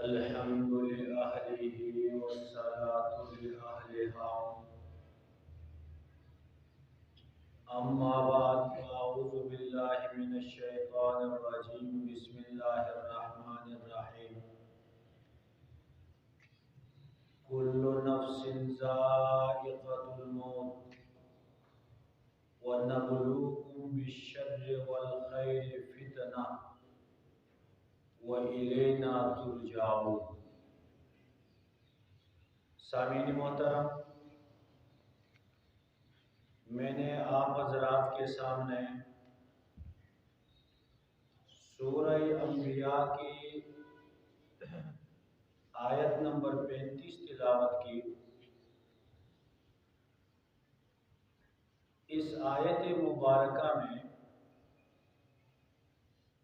الحمد لأهله والصلاة لأهلها. أما بعد فأعوذ بالله من الشيطان الرجيم. بسم الله الرحمن الرحيم. كل نفس ذائقة الموت ونبلوكم بالشر والخير فتنة وإلینا ترجعون. سامعین محترم، میں نے آپ حضرات کے سامنے سورہ انبیاء کی آیت نمبر 35 تلاوت کی. اس آیت مبارکہ میں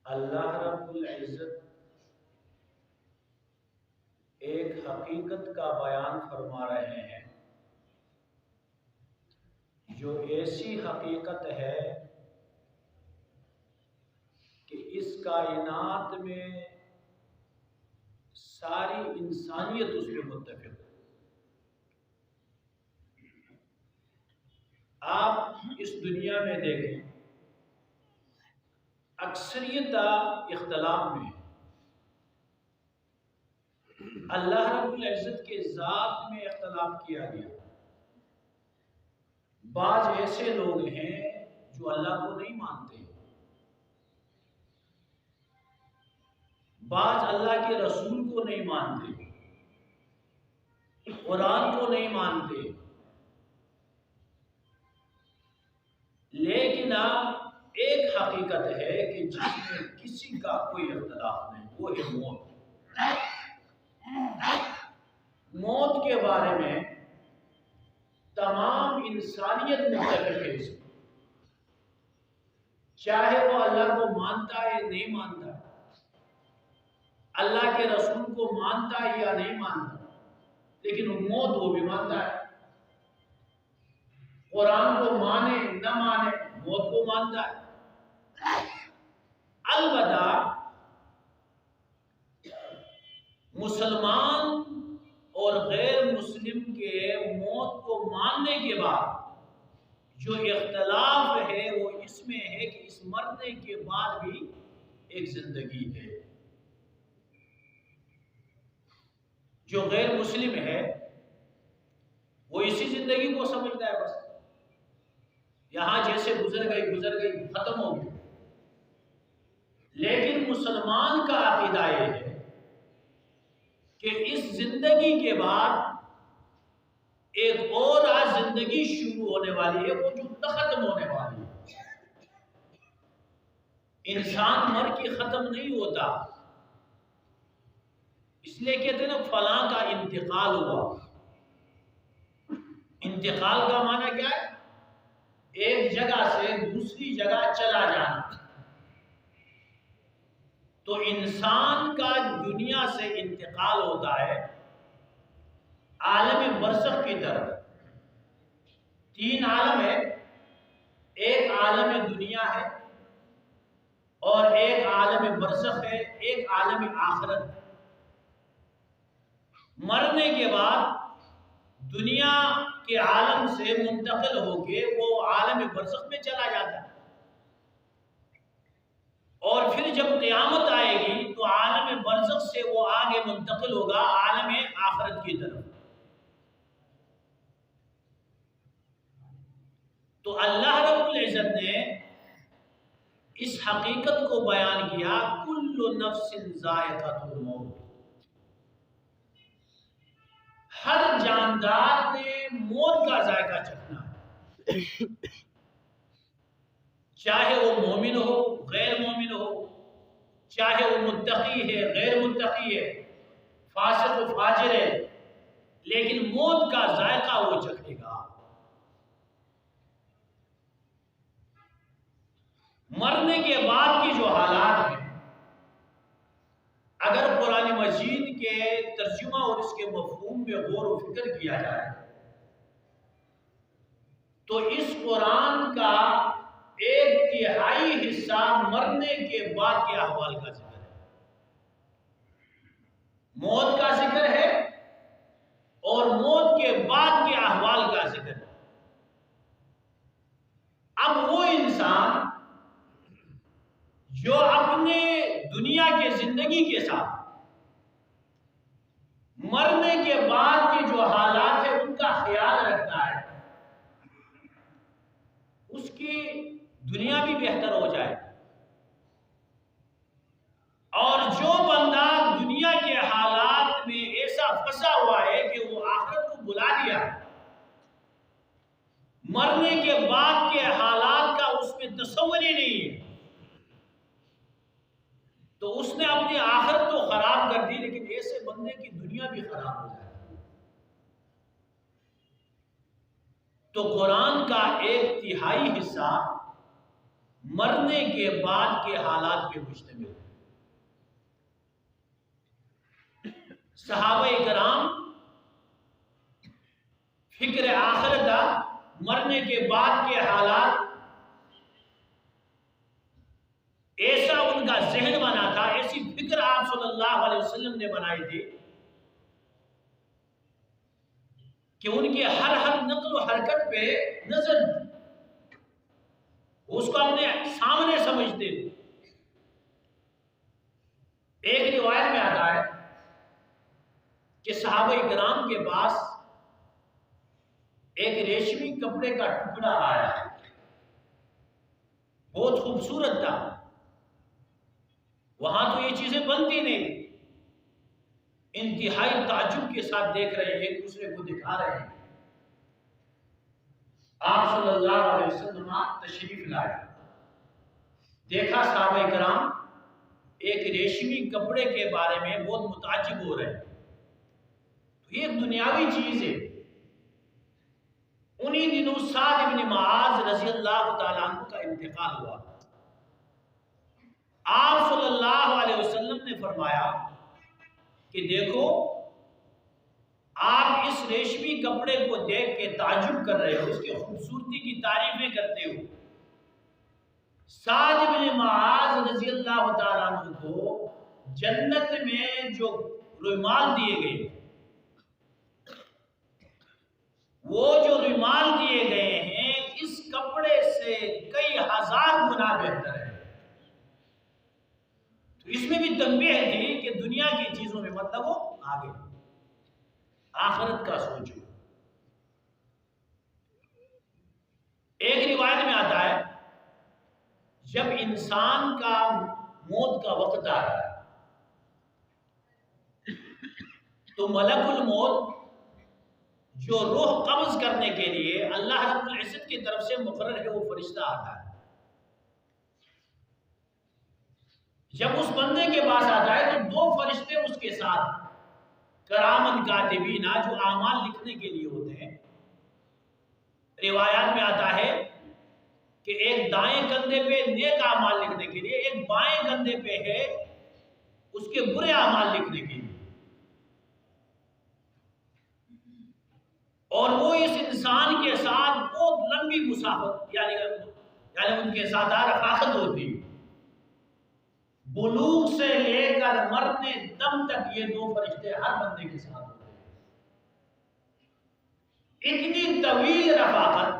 اللہ رب العزت ایک حقیقت کا بیان فرما رہے ہیں، جو ایسی حقیقت ہے کہ اس کائنات میں ساری انسانیت اس پہ متفق ہے. آپ اس دنیا میں دیکھیں، اکثریت اختلاف میں ہے. اللہ رب العزت کے ذات میں اختلاف کیا گیا. بعض ایسے لوگ ہیں جو اللہ کو نہیں مانتے، بعض اللہ کے رسول کو نہیں مانتے، قرآن کو نہیں مانتے. لیکن ایک حقیقت ہے کہ جس میں کسی کا کوئی اختلاف نہیں، وہ ہے موت. موت کے بارے میں تمام انسانیت متفق ہے. اس میں چاہے وہ اللہ کو مانتا ہے یا نہیں مانتا، اللہ کے رسول کو مانتا ہے یا نہیں مانتا، لیکن موت وہ بھی مانتا ہے. قرآن کو مانے نہ مانے، موت کو مانتا ہے. البتہ مسلمان اور غیر مسلم کے موت کو ماننے کے بعد جو اختلاف ہے وہ اس میں ہے کہ اس مرنے کے بعد بھی ایک زندگی ہے. جو غیر مسلم ہے وہ اسی زندگی کو سمجھتا ہے، بس یہاں جیسے گزر گئی ختم ہو گئی. لیکن مسلمان کا عقیدہ یہ ہے کہ اس زندگی کے بعد ایک اور زندگی شروع ہونے والی ہے، وہ جو ختم ہونے والی ہے. انسان مر کے ختم نہیں ہوتا، اس لیے کہتے ہیں نا فلاں کا انتقال ہوا. انتقال کا معنی کیا ہے؟ ایک جگہ سے دوسری جگہ چلا جانا. تو انسان کا دنیا سے انتقال ہوتا ہے عالم برزخ کی طرف. 3 عالم ہے، ایک عالم دنیا ہے اور ایک عالم برزخ ہے، ایک عالم آخرت ہے. مرنے کے بعد دنیا کے عالم سے منتقل ہو کے وہ عالم برزخ میں چلا جاتا ہے، اور پھر جب قیامت آئے گی تو عالم برزخ سے وہ آگے منتقل ہوگا عالم آخرت کی طرف. تو اللہ رب العزت نے اس حقیقت کو بیان کیا، کل نفس ذائقۃ الموت. ہر جاندار نے موت کا ذائقہ چکھنا ہے، چاہے وہ مومن ہو غیر مومن ہو، چاہے وہ متقی ہے غیر متقی ہے، فاسق و فاجر ہے، لیکن موت کا ذائقہ وہ چکھے گا. مرنے کے بعد کی جو حالات ہیں، اگر قرآن مجید کے ترجمہ اور اس کے مفہوم میں غور و فکر کیا جائے تو اس قرآن کا 1/3 حصہ مرنے کے بعد کے احوال کا ذکر ہے. موت کا ذکر ہے اور موت کے بعد کے احوال کا ذکر ہے۔ اب وہ انسان جو اپنے دنیا کے زندگی کے ساتھ مرنے کے بعد کے جو حالات ہیں ان کا خیال رکھتا ہے، اس کی دنیا بھی بہتر ہو جائے، اور جو بندہ دنیا کے حالات میں ایسا پھنسا ہوا ہے کہ وہ آخرت کو بلا لیا، مرنے کے بعد کے حالات کا اس میں تصور ہی نہیں ہے، تو اس نے اپنی آخرت تو خراب کر دی، لیکن ایسے بندے کی دنیا بھی خراب ہو جائے۔ تو قرآن کا 1/3 حصہ مرنے کے بعد کے حالات پہ مشتمل ہے۔ صحابہ کرام فکر آخرت، مرنے کے بعد کے حالات، ایسا ان کا ذہن بنا تھا، ایسی فکر آپ صلی اللہ علیہ وسلم نے بنائی تھی کہ ان کے ہر نقل و حرکت پہ نظر، اس کو اپنے سامنے سمجھتے تھے۔ ایک روایت میں آتا ہے کہ صحابہ کرام کے پاس ایک ریشمی کپڑے کا ٹکڑا آیا، بہت خوبصورت تھا، وہاں تو یہ چیزیں بنتی نہیں، انتہائی تعجب کے ساتھ دیکھ رہے ہیں، ایک دوسرے کو دکھا رہے ہیں۔ آپ صلی اللہ علیہ وسلم تشریف لائے، دیکھا صحابہ کرام ایک ریشمی کپڑے کے بارے میں بہت متعجب ہو رہے ہیں، تو یہ ایک دنیاوی چیز ہے۔ انہی دنوں سعد بن معاذ رضی اللہ تعالیٰ عنہ کا انتقال ہوا۔ آپ صلی اللہ علیہ وسلم نے فرمایا کہ دیکھو، آپ اس ریشمی کپڑے کو دیکھ کے تعجب کر رہے ہو، اس کی خوبصورتی کی تعریفیں کرتے ہو، سعد بن معاذ رضی اللہ تعالیٰ عنہ کو جنت میں جو رومال دیے گئے، وہ جو رومال دیے گئے ہیں اس کپڑے سے کئی ہزار گنا بہتر ہے۔ تو اس میں بھی تنبیہ تھی کہ دنیا کی چیزوں میں مطلب وہ آگے، آخرت کا سوچو۔ ایک روایت میں آتا ہے جب انسان کا موت کا وقت آتا ہے تو ملک الموت جو روح قبض کرنے کے لیے اللہ رب العزت کی طرف سے مقرر ہے، وہ فرشتہ آتا ہے۔ جب اس بندے کے پاس آتا ہے تو 2 فرشتے اس کے ساتھ کرامن کاتبین، جو اعمال لکھنے کے لیے ہوتے ہیں۔ روایات میں آتا ہے کہ ایک دائیں کندھے پہ نیک اعمال لکھنے کے لیے، ایک بائیں کندھے پہ ہے اس کے برے اعمال لکھنے کے لیے، اور وہ اس انسان کے ساتھ بہت لمبی مسافت، یعنی ان کے ساتھ رفاقت ہوتی ہے۔ بلوغ سے لے کر مرنے دم تک یہ 2 فرشتے ہر بندے کے ساتھ ہوتے ہیں۔ اتنی طویل رفاقت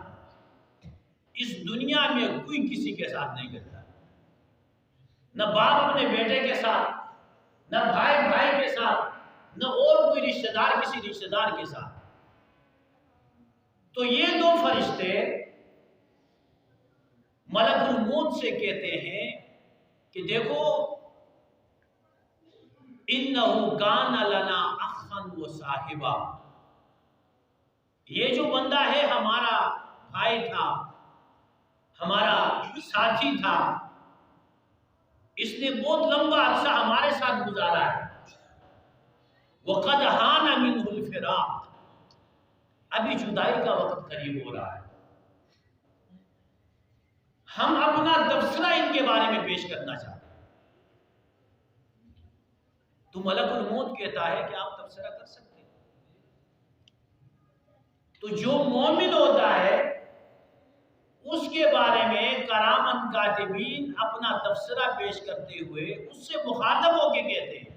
اس دنیا میں کوئی کسی کے ساتھ نہیں کرتا، نہ باپ اپنے بیٹے کے ساتھ، نہ بھائی بھائی کے ساتھ، نہ اور کوئی رشتہ دار کسی رشتہ دار کے ساتھ۔ تو یہ 2 فرشتے ملک الموت سے کہتے ہیں کہ دیکھو، اِنَّهُ كَانَ لَنَا أَخًا وَصَاحِبًا، یہ جو بندہ ہے ہمارا بھائی تھا، ہمارا ساتھی تھا، اس نے بہت لمبا عرصہ ہمارے ساتھ گزارا ہے۔ وَقَدْ حَانَ مِنْهُ الْفِرَاقُ، ابھی جدائی کا وقت قریب ہو رہا ہے۔ ہم اپنا تبصرہ ان کے بارے میں پیش کرنا چاہتے ہیں۔ تو ملک الموت کہتا ہے کہ آپ تبصرہ کر سکتے ہیں۔ تو جو مومن ہوتا ہے اس کے بارے میں کرامن کاتبین اپنا تبصرہ پیش کرتے ہوئے اس سے مخاطب ہو کے کہتے ہیں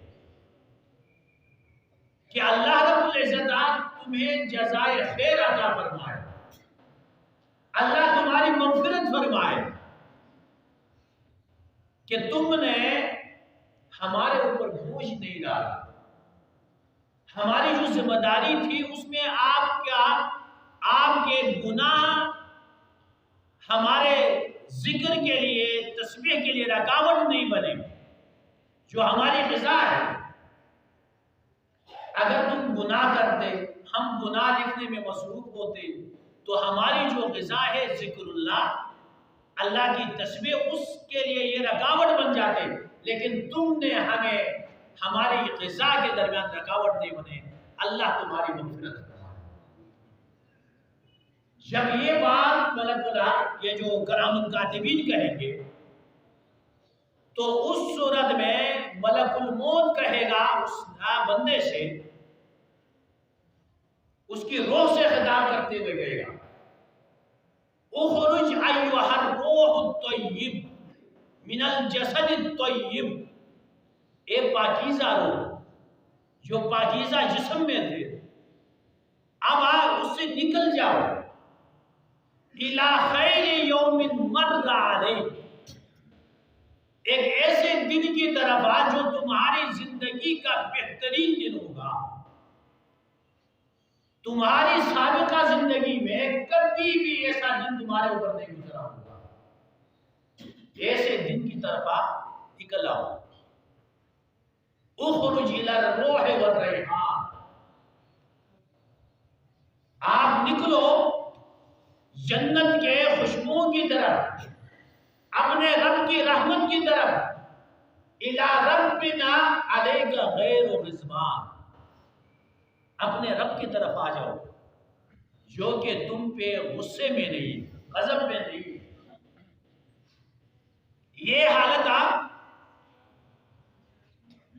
کہ اللہ رب العزت تمہیں جزائے خیر عطا فرمائے، اللہ تمہاری مغفرت فرمائے کہ تم نے ہمارے اوپر بوجھ نہیں ڈالا، ہماری جو ذمہ داری تھی اس میں آپ کے گناہ ہمارے ذکر کے لیے، تسبیح کے لیے رکاوٹ نہیں بنے، جو ہماری غذا ہے۔ اگر تم گناہ کرتے، ہم گناہ لکھنے میں مصروف ہوتے، تو ہماری جو غذا ہے ذکر اللہ کی تسبیح، اس کے لیے یہ رکاوٹ بن جاتے، لیکن تم نے ہمیں ہماری غذا کے درمیان رکاوٹ نہیں بنے، اللہ تمہاری مغفرت کرتا ہے۔ جب یہ بات ملک اللہ، یہ جو کرام کاتبین کہیں گے، تو اس صورت میں ملک الموت کہے گا اس بندے سے، اس کی روح سے خطاب کرتے ہوئے کہے گا، اخرج ایھا الروح الطیب من الجسد الطیب، اے پاکیزہ روح جو پاکیزہ جسم میں تھے، اب آپ اس سے نکل جاؤ، الی خیر یوم مر علیک، ایک ایسے دن کی طرف جو تمہاری زندگی کا بہترین دن ہوگا، تمہاری سابقہ زندگی میں کبھی بھی ایسا دن تمہارے اوپر نہیں گزرا ہوگا، ایسے دن کی طرف نکل آؤ، اخرج الی الروح والریحان، آپ نکلو جنت کے خوشبو کی طرف، اپنے رب کی رحمت کی طرف، الی ربنا علیک غیر رضوان، اپنے رب کی طرف آ جاؤ جو کہ تم پہ غصے میں نہیں، غضب میں نہیں۔ یہ حالت آپ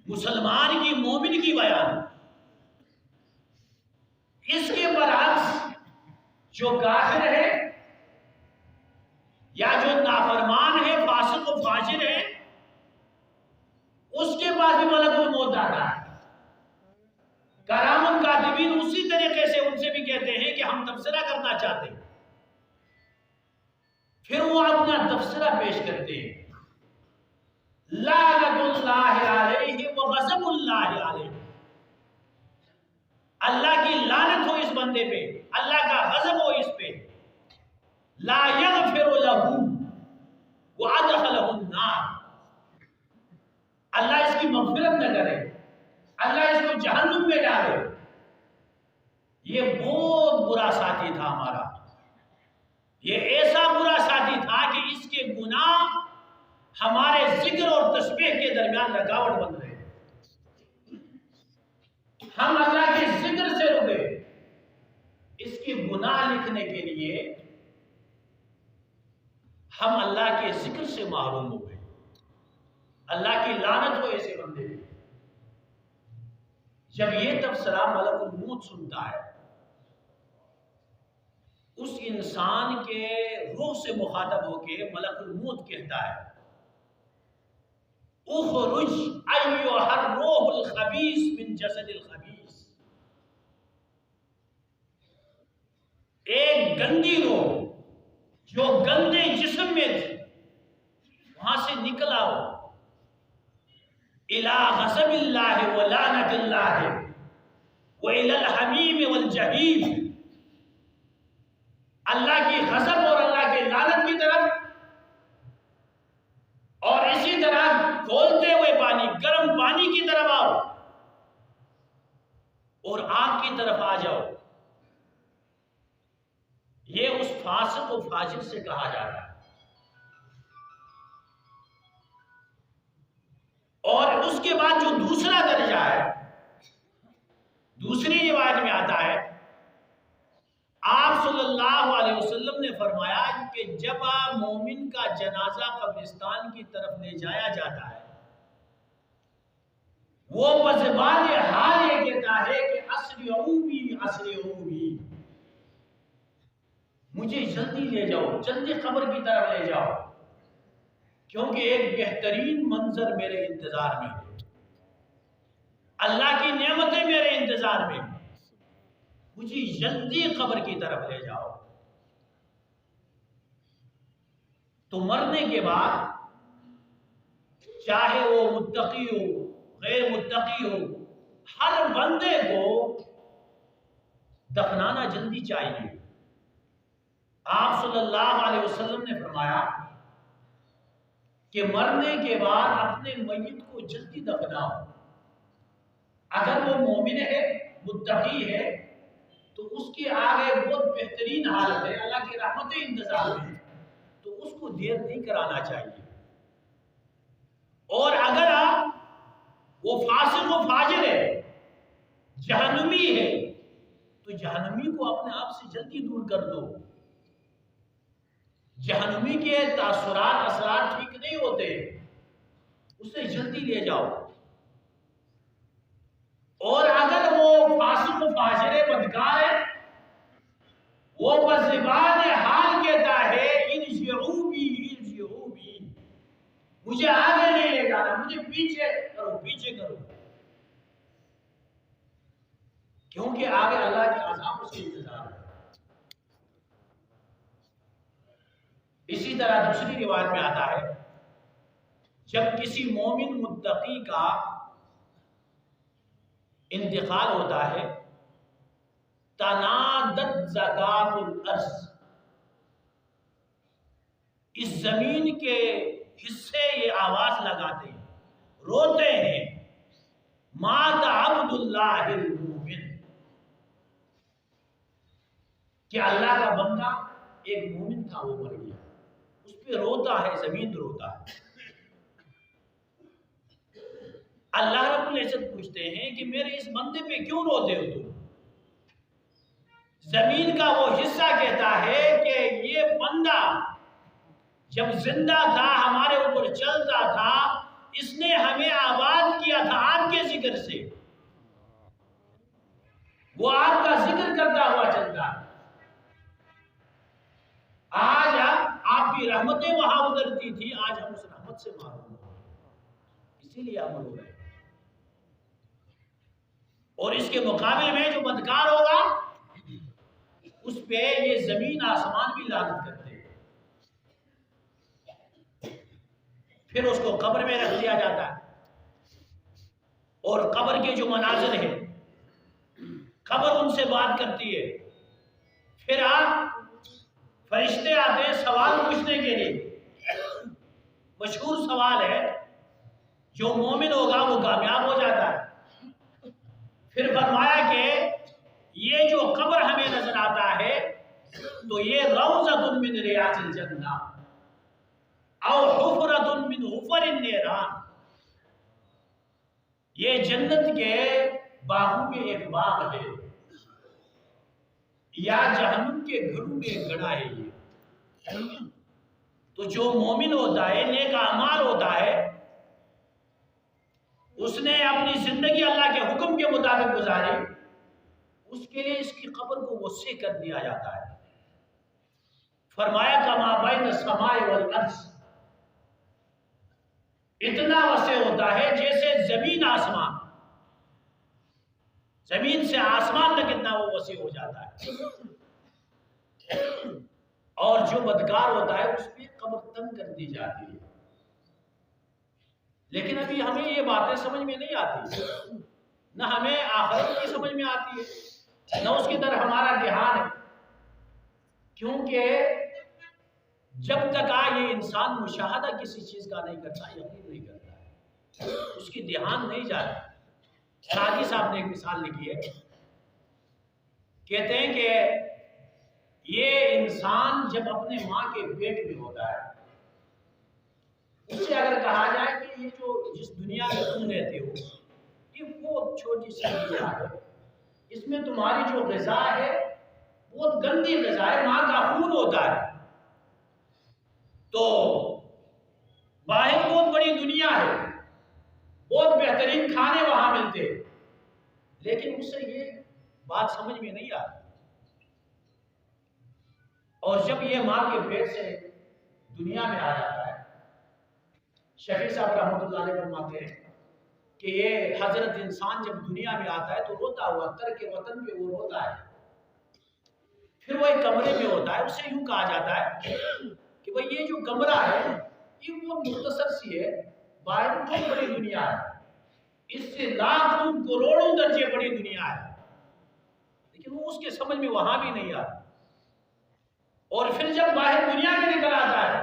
مسلمان کی، مومن کی بیان، اس کے برعکس جو کافر ہے یا جو نافرمان ہے، فاسق و فاجر ہے، اس کے پاس بھی ملک الموت آتا ہے۔ کرام کاتبین اسی طریقے سے ان سے بھی کہتے ہیں کہ ہم تبصرہ کرنا چاہتے ہیں، پھر وہ اپنا تبصرہ پیش کرتے ہیں، لعنت اللہ علیہ وغضب اللہ علیہ، اللہ کی لعنت ہو اس بندے پہ، اللہ کا غضب ہو اس پہ، لا یغفر لہ وادخلہ النار، اللہ اس کی مغفرت نہ کرے، اللہ اس کو جہنم میں ڈالے۔ یہ بہت برا ساتھی تھا ہمارا، یہ ایسا برا ساتھی تھا کہ اس کے گناہ ہمارے ذکر اور تسبیح کے درمیان رکاوٹ بن رہے، ہم اللہ کے ذکر سے رکے، اس کی گناہ لکھنے کے لیے ہم اللہ کے ذکر سے محروم ہو گئے، اللہ کی لعنت ہو ایسے بندے۔ جب یہ تبصرہ ملک الموت سنتا ہے، اس انسان کے روح سے مخاطب ہو کے ملک الموت کہتا ہے، اخرج ایھا الروح الخبیث من جسد الخبیث، ایک گندی روح جو گندے جسم میں تھی، وہاں سے نکل آؤ، الی غضب اللہ ولعنت اللہ والی الحمیم والجحیم، اللہ کی غضب اور اللہ کے لعنت کی طرف، اور اسی طرح کھولتے ہوئے پانی، گرم پانی کی طرف آؤ اور آگ کی طرف آ جاؤ۔ یہ اس فاسق و فاجر سے کہا جاتا ہے۔ اور اس کے بعد جو دوسرا درجہ ہے، دوسری روایت میں آتا ہے، آپ صلی اللہ علیہ وسلم نے فرمایا کہ جب مومن کا جنازہ قبرستان کی طرف لے جایا جاتا ہے، وہ بزبان حال یہ کہتا ہے کہ اسرعوا بی اسرعوا بی، مجھے جلدی لے جاؤ، جلدی قبر کی طرف لے جاؤ، کیونکہ ایک بہترین منظر میرے انتظار میں ہے۔ اللہ کی نعمتیں میرے انتظار میں، مجھے جلدی قبر کی طرف لے جاؤ۔ تو مرنے کے بعد چاہے وہ متقی ہو غیر متقی ہو، ہر بندے کو دفنانا جلدی چاہیے۔ آپ صلی اللہ علیہ وسلم نے فرمایا کہ مرنے کے بعد اپنے میت کو جلدی دفناؤ۔ اگر وہ مومن ہے، متقی ہے، تو اس کے آگے بہت بہترین حالت ہے، اللہ کی رحمتیں انتظار میں، تو اس کو دیر نہیں کرانا چاہیے۔ اور اگر وہ فاسق و فاجر ہے، جہنمی ہے، تو جہنمی کو اپنے آپ سے جلدی دور کر دو۔ جہنمی کے تاثرات اثرات ٹھیک نہیں ہوتے، اسے جلدی لے جاؤ۔ اور اگر وہ فاسق و فاجر بدکار ہے، وہ بزبان حال کہتا ہے ارجعوا بی ارجعوا بی، مجھے آگے نہیں لے جانا، مجھے پیچھے کرو پیچھے کرو، کیونکہ آگے اللہ کے عذاب اس کے انتظار ہے۔ اسی طرح دوسری روایت میں آتا ہے جب کسی مومن متقی کا انتقال ہوتا ہے، تنادت زکات الارض، اس زمین کے حصے یہ آواز لگاتے ہیں، روتے ہیں، مات عبد اللہ المومن، کہ اللہ کا بندہ ایک مومن تھا، وہ مر گیا۔ اس پہ روتا ہے، زمین روتا ہے۔ اللہ رب العزت پوچھتے ہیں کہ میرے اس بندے پہ کیوں روتے ہو تم؟ زمین کا وہ حصہ کہتا ہے کہ یہ بندہ جب زندہ تھا، ہمارے اوپر چلتا تھا، اس نے ہمیں آباد کیا تھا آپ کے ذکر سے، وہ آپ کا ذکر کرتا ہوا چلتا۔ آج آپ کی رحمتیں وہاں اترتی تھی، آج ہم اس رحمت سے محروم ہو، اسی لیے عمل ہو رہے ہیں۔ اور اس کے مقابل میں جو بدکار ہوگا، اس پہ یہ زمین آسمان بھی لعنت کرتے ہیں۔ پھر اس کو قبر میں رکھ دیا جاتا ہے، اور قبر کے جو مناظر ہیں، قبر ان سے بات کرتی ہے۔ پھر فرشتے آتے ہیں سوال پوچھنے کے لیے۔ مشہور سوال ہے، جو مومن ہوگا وہ کامیاب ہو جاتا ہے۔ پھر فرمایا کہ یہ جو قبر ہمیں نظر آتا ہے، تو یہ روضۃ من ریاض الجنہ او حفرۃ من حفر النیران، یہ جنت کے باغوں میں ایک باغ ہے، یا جہنم کے گھروں میں ایک گڑھا ہے۔ یہ تو جو مومن ہوتا ہے، نیک اعمال ہوتا ہے، اس نے اپنی زندگی اللہ کے حکم کے مطابق گزاری، اس کے لیے اس کی قبر کو وسیع کر دیا جاتا ہے۔ فرمایا کما بین السماء والارض، اتنا وسیع ہوتا ہے جیسے زمین آسمان، زمین سے آسمان تک اتنا وہ وسیع ہو جاتا ہے۔ اور جو بدکار ہوتا ہے اس پہ قبر تنگ کر دی جاتی ہے۔ لیکن ابھی ہمیں یہ باتیں سمجھ میں نہیں آتی، نہ ہمیں آخرت کی سمجھ میں آتی ہے، نہ اس کی طرف ہمارا دھیان ہے، کیونکہ جب تک یہ انسان مشاہدہ کسی چیز کا نہیں کرتا، یقین نہیں کرتا ہے، اس کی دھیان نہیں جاتا۔ شادی صاحب نے ایک مثال لکھی ہے، کہتے ہیں کہ یہ انسان جب اپنے ماں کے پیٹ میں ہوتا ہے، اس سے اگر کہا جائے کہ یہ جو جس دنیا میں تم رہتے ہو، یہ بہت چھوٹی سی دنیا ہے، اس میں تمہاری جو غذا ہے بہت گندی غذا ہے، ماں کا خون ہوتا ہے، تو باہر بہت بڑی دنیا ہے، بہت بہترین کھانے وہاں ملتے، لیکن اس سے یہ بات سمجھ میں نہیں آتی۔ اور جب یہ ماں کے پیٹ سے دنیا میں آ جاتا ہے، شفیع صاحب رحمۃ اللہ علیہ فرماتے ہیں کہ یہ حضرت انسان جب دنیا میں آتا ہے تو روتا ہوا ترک وطن پہ وہ روتا ہے، پھر وہ ایک کمرے میں ہوتا ہے، اسے یوں کہا جاتا ہے کہ بھئی یہ جو کمرہ ہے یہ وہ مختصر سی ہے، باہر بہت بڑی دنیا ہے، اس سے لاکھوں کروڑوں درجے بڑی دنیا ہے، لیکن وہ اس کے سمجھ میں وہاں بھی نہیں آتا۔ اور پھر جب باہر دنیا میں نکل آتا ہے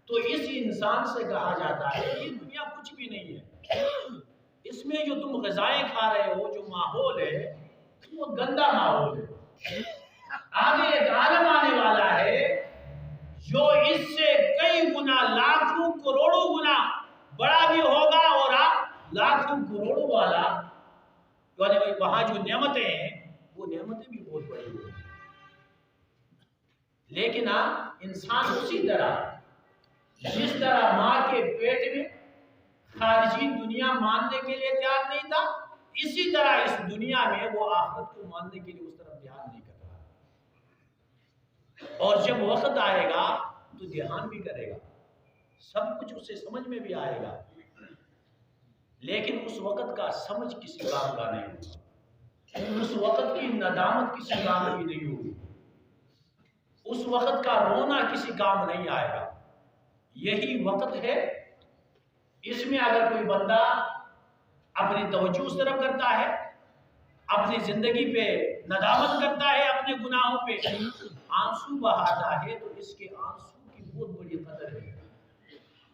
تو اس انسان سے کہا جاتا ہے یہ دنیا کچھ بھی نہیں ہے، اس میں جو تم غذائیں کھا رہے ہو، جو ماحول ہے وہ گندا ماحول ہے، آگے ایک عالم آنے والا ہے جو اس سے کئی گنا لاکھوں کروڑوں گنا بڑا بھی ہوگا، اور آپ لاکھوں کروڑوں والا یعنی وہاں جو نعمتیں ہیں وہ نعمتیں بھی بہت بڑی ہوگی۔ لیکن انسان اسی طرح جس طرح ماں کے پیٹ میں خارجی دنیا ماننے کے لیے تیار نہیں تھا، اسی طرح اس دنیا میں وہ آخرت کو ماننے کے لیے اس طرف دھیان نہیں کر رہا، اور جب وقت آئے گا تو دھیان بھی کرے گا، سب کچھ اسے سمجھ میں بھی آئے گا، لیکن اس وقت کا سمجھ کسی کام کا نہیں ہوگا، اس وقت کی ندامت کسی کام کی نہیں ہوگی، اس وقت کا رونا کسی کام نہیں آئے گا۔ یہی وقت ہے، اس میں اگر کوئی بندہ اپنی توجہ اس طرف کرتا ہے، اپنی زندگی پہ ندامت کرتا ہے، اپنے گناہوں پہ آنسو بہاتا ہے، تو اس کے آنسو کی بہت بڑی قدر ہے،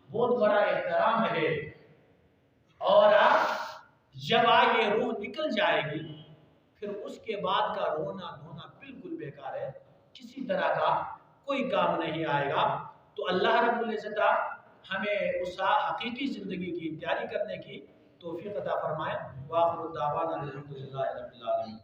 بہت بڑا احترام ہے، اور جب آگے روح نکل جائے گی پھر اس کے بعد کا رونا دھونا بالکل بیکار ہے، کسی طرح کا کوئی کام نہیں آئے گا۔ تو اللہ رب العزت ہمیں اس حقیقی زندگی کی تیاری کرنے کی توفیق عطا فرمائے۔ وآخر دعوانا الحمدللہ رب العالمین۔